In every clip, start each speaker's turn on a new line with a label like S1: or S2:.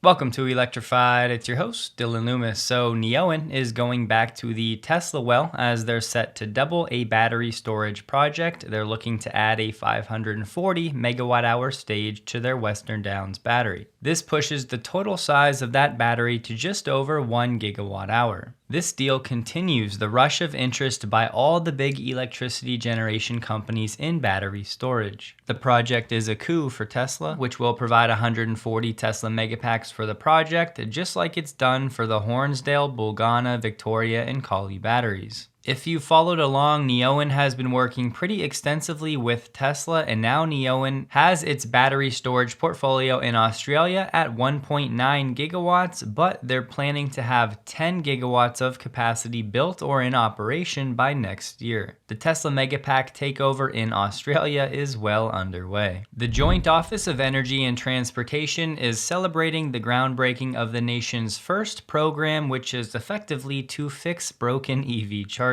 S1: Welcome to Electrified. It's your host, Dylan Loomis. So, Neoen is going back to the Tesla well as they're set to double a battery storage project. They're looking to add a 540 megawatt hour stage to their Western Downs battery. This pushes the total size of that battery to just over 1 gigawatt hour. This deal continues the rush of interest by all the big electricity generation companies in battery storage. The project is a coup for Tesla, which will provide 140 Tesla Megapacks for the project, just like it's done for the Hornsdale, Bulgana, Victoria, and Collie batteries. If you followed along, Neoen has been working pretty extensively with Tesla, and now Neoen has its battery storage portfolio in Australia at 1.9 gigawatts, but they're planning to have 10 gigawatts of capacity built or in operation by next year. The Tesla Megapack takeover in Australia is well underway. The Joint Office of Energy and Transportation is celebrating the groundbreaking of the nation's first program, which is effectively to fix broken EV chargers.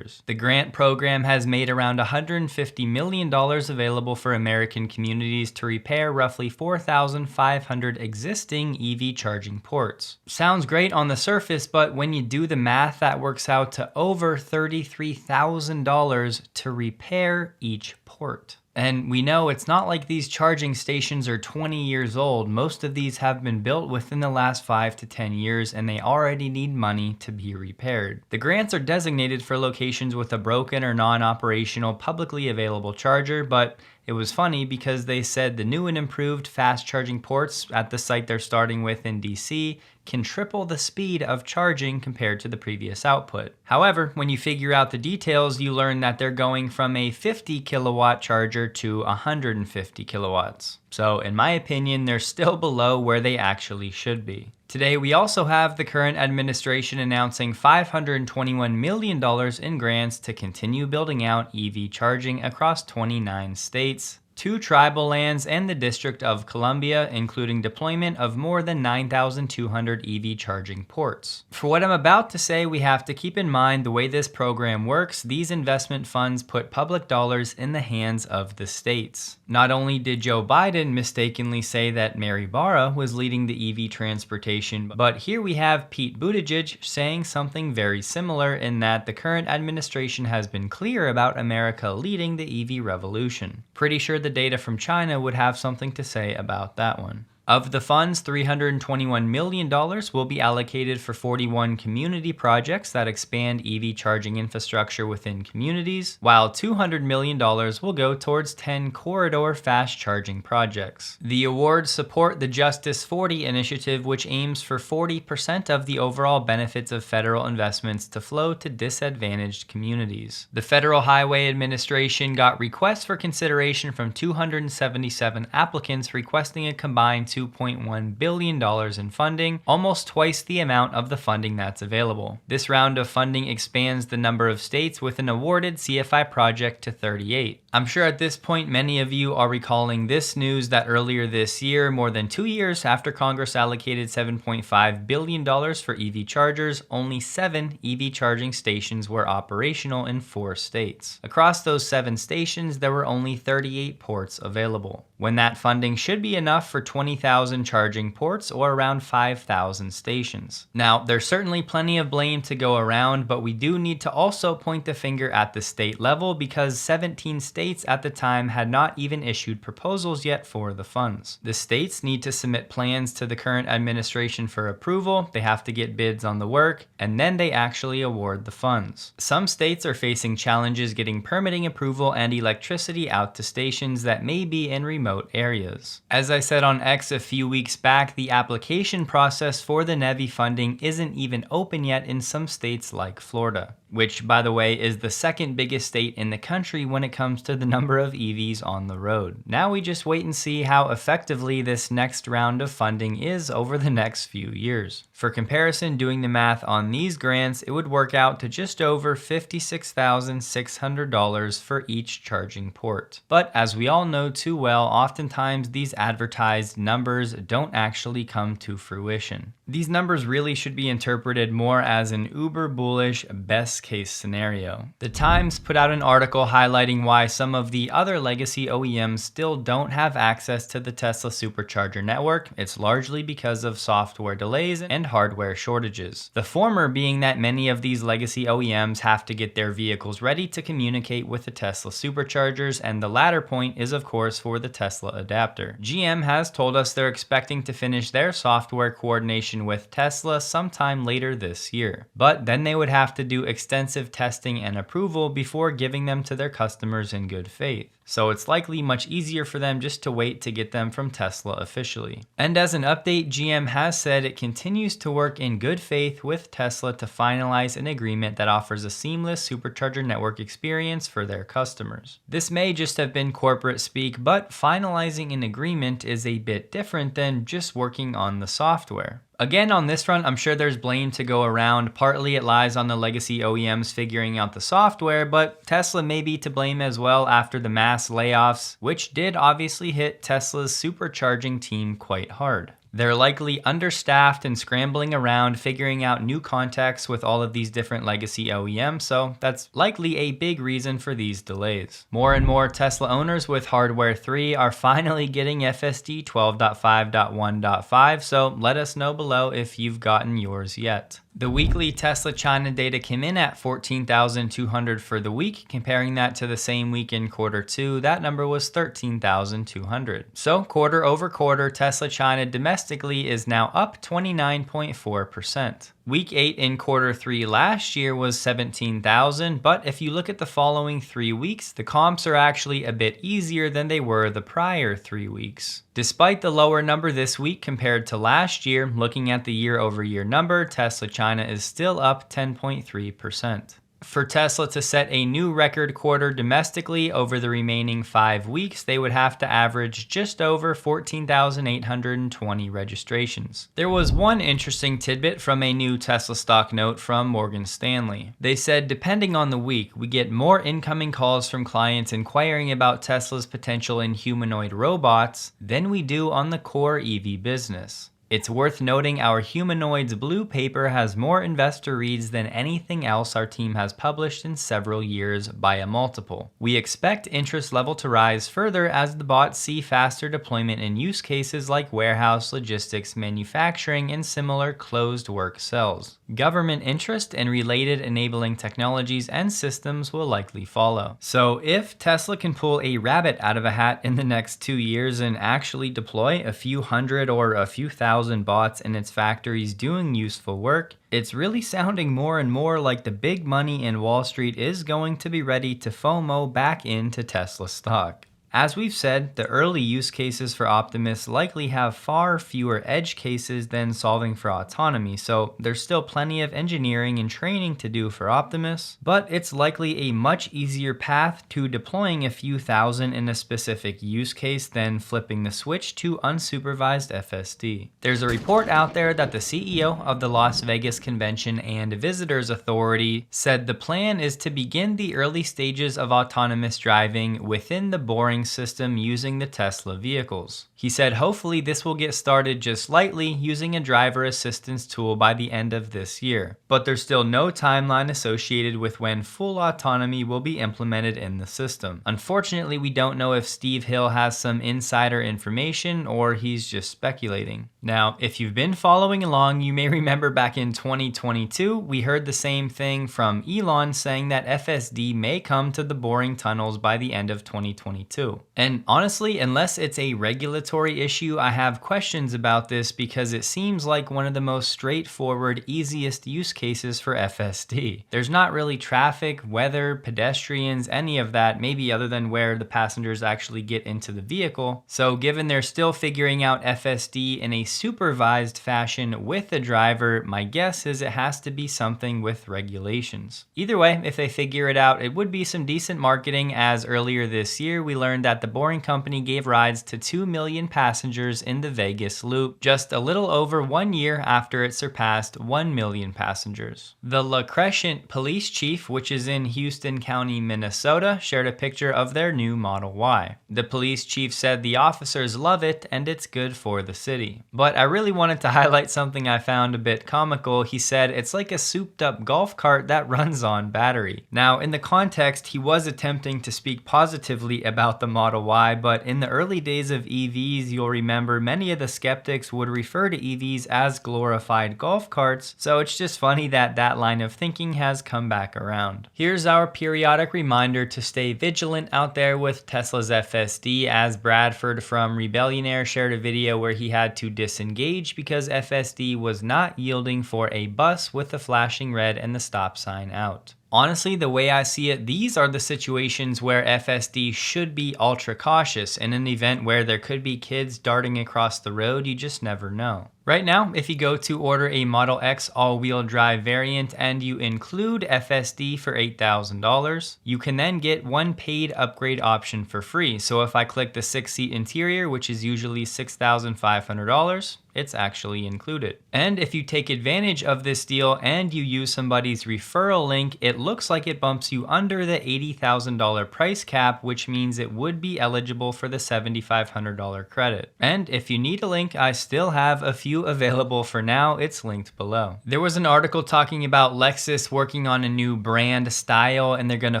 S1: The grant program has made around $150 million available for American communities to repair roughly 4,500 existing EV charging ports. Sounds great on the surface, but when you do the math, that works out to over $33,000 to repair each port. And we know it's not like these charging stations are 20 years old. Most of these have been built within the last 5 to 10 years, and they already need money to be repaired. The grants are designated for locations with a broken or non-operational publicly available charger, but it was funny because they said the new and improved fast charging ports at the site they're starting with in DC can triple the speed of charging compared to the previous output. However, when you figure out the details, you learn that they're going from a 50 kilowatt charger to 150 kilowatts. So in my opinion, they're still below where they actually should be. Today, we also have the current administration announcing $521 million in grants to continue building out EV charging across 29 states, 2 tribal lands, and the District of Columbia, including deployment of more than 9,200 EV charging ports. For what I'm about to say, we have to keep in mind the way this program works. These investment funds put public dollars in the hands of the states. Not only did Joe Biden mistakenly say that Mary Barra was leading the EV transportation, but here we have Pete Buttigieg saying something very similar in that the current administration has been clear about America leading the EV revolution. Pretty sure the data from China would have something to say about that one. Of the funds, $321 million will be allocated for 41 community projects that expand EV charging infrastructure within communities, while $200 million will go towards 10 corridor fast charging projects. The awards support the Justice 40 initiative, which aims for 40% of the overall benefits of federal investments to flow to disadvantaged communities. The Federal Highway Administration got requests for consideration from 277 applicants requesting a combined $2.1 billion in funding, almost twice the amount of the funding that's available. This round of funding expands the number of states with an awarded CFI project to 38. I'm sure at this point many of you are recalling this news that earlier this year, more than 2 years after Congress allocated $7.5 billion for EV chargers, only 7 EV charging stations were operational in 4 states. Across those 7 stations, there were only 38 ports available, when that funding should be enough for 20,000 charging ports or around 5,000 stations. Now, there's certainly plenty of blame to go around, but we do need to also point the finger at the state level because 17 states at the time had not even issued proposals yet for the funds. The states need to submit plans to the current administration for approval, they have to get bids on the work, and then they actually award the funds. Some states are facing challenges getting permitting approval and electricity out to stations that may be in remote areas. As I said on X a few weeks back, the application process for the NEVI funding isn't even open yet in some states like Florida, which, by the way, is the second biggest state in the country when it comes to the number of EVs on the road. Now we just wait and see how effectively this next round of funding is over the next few years. For comparison, doing the math on these grants, it would work out to just over $56,600 for each charging port. But as we all know too well, oftentimes these advertised numbers don't actually come to fruition. These numbers really should be interpreted more as an uber bullish best case scenario. The Times put out an article highlighting why some of the other legacy OEMs still don't have access to the Tesla Supercharger network. It's largely because of software delays and hardware shortages. The former being that many of these legacy OEMs have to get their vehicles ready to communicate with the Tesla Superchargers, and the latter point is of course for the Tesla adapter. GM has told us they're expecting to finish their software coordination with Tesla sometime later this year. But then they would have to do extensive testing and approval before giving them to their customers in good faith. So it's likely much easier for them just to wait to get them from Tesla officially. And as an update, GM has said it continues to work in good faith with Tesla to finalize an agreement that offers a seamless Supercharger network experience for their customers. This may just have been corporate speak, but finalizing an agreement is a bit different than just working on the software. Again, on this front, I'm sure there's blame to go around. Partly it lies on the legacy OEMs figuring out the software, but Tesla may be to blame as well after the mass layoffs, which did obviously hit Tesla's supercharging team quite hard. They're likely understaffed and scrambling around figuring out new contacts with all of these different legacy OEMs, so that's likely a big reason for these delays. More and more Tesla owners with Hardware 3 are finally getting FSD 12.5.1.5, so let us know below if you've gotten yours yet. The weekly Tesla China data came in at 14,200 for the week. Comparing that to the same week in Q2, that number was 13,200. So quarter over quarter, Tesla China domestically is now up 29.4%. Week 8 in Q3 last year was 17,000, but if you look at the following 3 weeks, the comps are actually a bit easier than they were the prior 3 weeks. Despite the lower number this week compared to last year, looking at the year-over-year number, Tesla China is still up 10.3%. For Tesla to set a new record quarter domestically over the remaining 5 weeks, they would have to average just over 14,820 registrations. There was one interesting tidbit from a new Tesla stock note from Morgan Stanley. They said, depending on the week, we get more incoming calls from clients inquiring about Tesla's potential in humanoid robots than we do on the core EV business. It's worth noting our Humanoids Blue paper has more investor reads than anything else our team has published in several years by a multiple. We expect interest level to rise further as the bots see faster deployment in use cases like warehouse, logistics, manufacturing, and similar closed work cells. Government interest and related enabling technologies and systems will likely follow. So if Tesla can pull a rabbit out of a hat in the next 2 years and actually deploy a few hundred or a few thousand bots in its factories doing useful work, it's really sounding more and more like the big money in Wall Street is going to be ready to FOMO back into Tesla stock. As we've said, the early use cases for Optimus likely have far fewer edge cases than solving for autonomy, so there's still plenty of engineering and training to do for Optimus, but it's likely a much easier path to deploying a few thousand in a specific use case than flipping the switch to unsupervised FSD. There's a report out there that the CEO of the Las Vegas Convention and Visitors Authority said the plan is to begin the early stages of autonomous driving within the boring system using the Tesla vehicles. He said hopefully this will get started just lightly using a driver assistance tool by the end of this year, but there's still no timeline associated with when full autonomy will be implemented in the system. Unfortunately, we don't know if Steve Hill has some insider information or he's just speculating. Now, if you've been following along, you may remember back in 2022, we heard the same thing from Elon saying that FSD may come to the boring tunnels by the end of 2022. And honestly, unless it's a regulatory issue, I have questions about this because it seems like one of the most straightforward, easiest use cases for FSD. There's not really traffic, weather, pedestrians, any of that, maybe other than where the passengers actually get into the vehicle. So given they're still figuring out FSD in a supervised fashion with the driver, my guess is it has to be something with regulations. Either way, if they figure it out, it would be some decent marketing, as earlier this year we learned learned that the Boring Company gave rides to 2 million passengers in the Vegas loop just a little over 1 year after it surpassed 1 million passengers. The La Crescent police chief, which is in Houston County, Minnesota, shared a picture of their new Model Y. The police chief said the officers love it and it's good for the city. But I really wanted to highlight something I found a bit comical. He said it's like a souped up golf cart that runs on battery. Now, in the context, he was attempting to speak positively about the Model Y, but in the early days of EVs, you'll remember many of the skeptics would refer to EVs as glorified golf carts, so it's just funny that that line of thinking has come back around. Here's our periodic reminder to stay vigilant out there with Tesla's FSD, as Bradford from Rebellionaire shared a video where he had to disengage because FSD was not yielding for a bus with the flashing red and the stop sign out. Honestly, the way I see it, these are the situations where FSD should be ultra cautious. In an event where there could be kids darting across the road, you just never know. Right now, if you go to order a Model X all-wheel drive variant and you include FSD for $8,000, you can then get one paid upgrade option for free. So if I click the 6-seat interior, which is usually $6,500, it's actually included. And if you take advantage of this deal and you use somebody's referral link, it looks like it bumps you under the $80,000 price cap, which means it would be eligible for the $7,500 credit. And if you need a link, I still have a few available for now. It's linked below. There was an article talking about Lexus working on a new brand style, and they're going to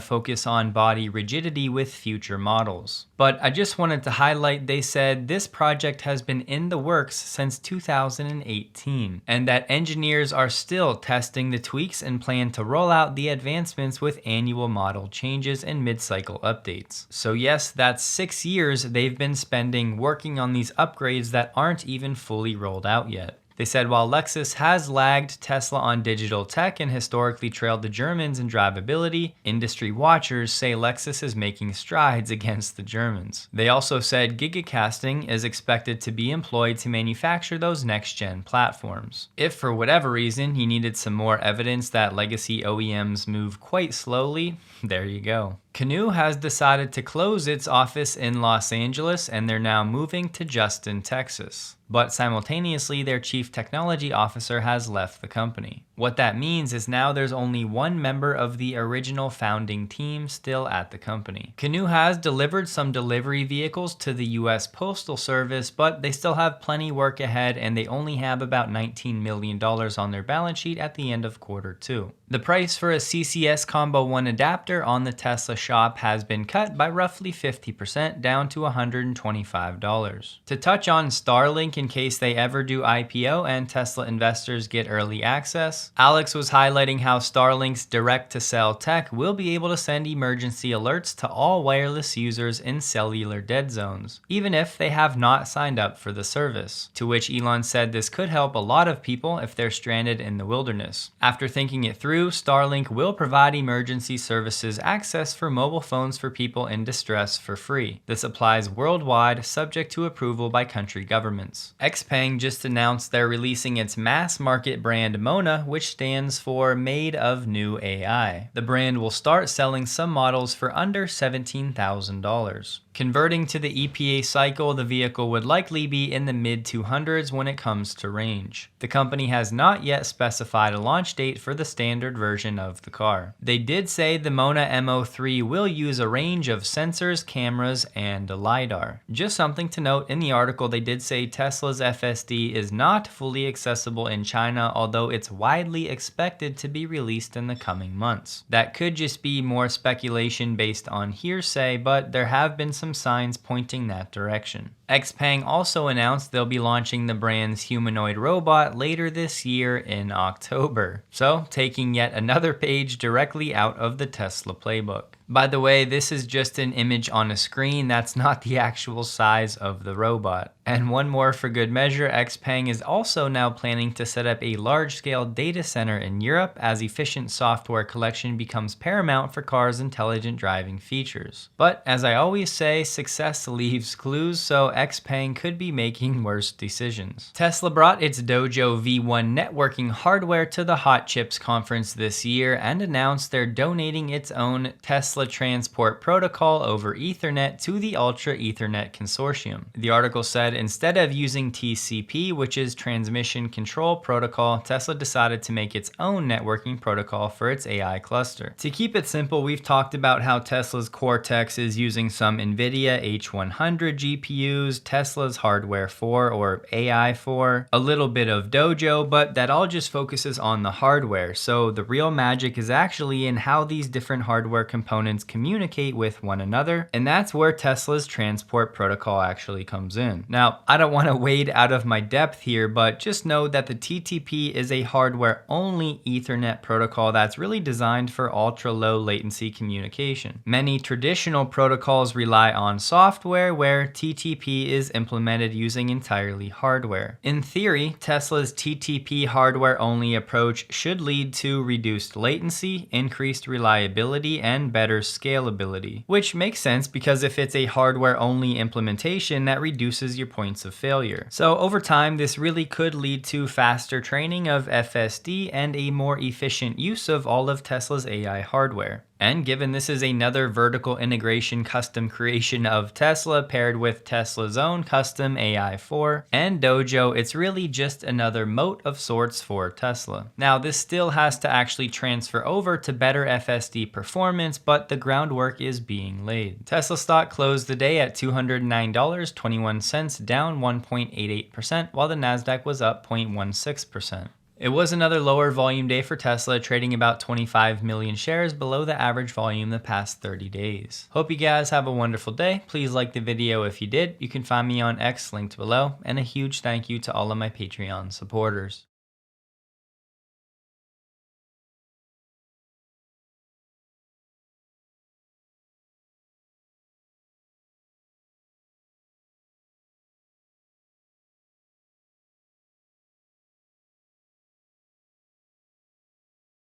S1: focus on body rigidity with future models. But I just wanted to highlight, they said this project has been in the works since 2018, and that engineers are still testing the tweaks and plan to roll out the advancements with annual model changes and mid-cycle updates. So yes, that's 6 years they've been spending working on these upgrades that aren't even fully rolled out yet. They said while Lexus has lagged Tesla on digital tech and historically trailed the Germans in drivability, industry watchers say Lexus is making strides against the Germans. They also said gigacasting is expected to be employed to manufacture those next-gen platforms. If for whatever reason you needed some more evidence that legacy OEMs move quite slowly, there you go. Canoo has decided to close its office in Los Angeles and they're now moving to Justin, Texas. But simultaneously, their chief technology officer has left the company. What that means is now there's only one member of the original founding team still at the company. Canoo has delivered some delivery vehicles to the US Postal Service, but they still have plenty work ahead and they only have about $19 million on their balance sheet at the end of Q2. The price for a CCS Combo 1 adapter on the Tesla shop has been cut by roughly 50% down to $125. To touch on Starlink in case they ever do IPO and Tesla investors get early access, Alex was highlighting how Starlink's direct-to-cell tech will be able to send emergency alerts to all wireless users in cellular dead zones, even if they have not signed up for the service. To which Elon said this could help a lot of people if they're stranded in the wilderness. After thinking it through, Starlink will provide emergency services access for mobile phones for people in distress for free. This applies worldwide, subject to approval by country governments. XPeng just announced they're releasing its mass market brand Mona, which stands for Made of New AI. The brand will start selling some models for under $17,000. Converting to the EPA cycle, the vehicle would likely be in the mid-200s when it comes to range. The company has not yet specified a launch date for the standard version of the car. They did say the Mona MO3 will use a range of sensors, cameras, and a LiDAR. Just something to note, in the article they did say Tesla's FSD is not fully accessible in China, although it's widely expected to be released in the coming months. That could just be more speculation based on hearsay, but there have been some signs pointing that direction. XPeng also announced they'll be launching the brand's humanoid robot later this year in October. So, taking yet another page directly out of the Tesla playbook. By the way, this is just an image on a screen, that's not the actual size of the robot. And one more for good measure, XPeng is also now planning to set up a large-scale data center in Europe as efficient software collection becomes paramount for cars' intelligent driving features. But as I always say, success leaves clues, so XPeng could be making worse decisions. Tesla brought its Dojo V1 networking hardware to the Hot Chips conference this year and announced they're donating its own Tesla Transport Protocol over Ethernet to the Ultra Ethernet Consortium. The article said instead of using TCP, which is Transmission Control Protocol, Tesla decided to make its own networking protocol for its AI cluster. To keep it simple, we've talked about how Tesla's Cortex is using some NVIDIA H100 GPUs, Tesla's Hardware 4 or AI 4, a little bit of Dojo, but that all just focuses on the hardware. So the real magic is actually in how these different hardware components communicate with one another, and that's where Tesla's Transport Protocol actually comes in. Now, I don't want to wade out of my depth here, but just know that the TTP is a hardware-only Ethernet protocol that's really designed for ultra-low latency communication. Many traditional protocols rely on software, where TTP is implemented using entirely hardware. In theory, Tesla's TTP hardware-only approach should lead to reduced latency, increased reliability, and better scalability, which makes sense because if it's a hardware-only implementation, that reduces your points of failure. So over time, this really could lead to faster training of FSD and a more efficient use of all of Tesla's AI hardware. And given this is another vertical integration custom creation of Tesla paired with Tesla's own custom AI4 and Dojo, it's really just another moat of sorts for Tesla. Now, this still has to actually transfer over to better FSD performance, but the groundwork is being laid. Tesla stock closed the day at $209.21, down 1.88%, while the Nasdaq was up 0.16%. It was another lower volume day for Tesla, trading about 25 million shares below the average volume the past 30 days. Hope you guys have a wonderful day. Please like the video if you did. You can find me on X linked below, and a huge thank you to all of my Patreon supporters.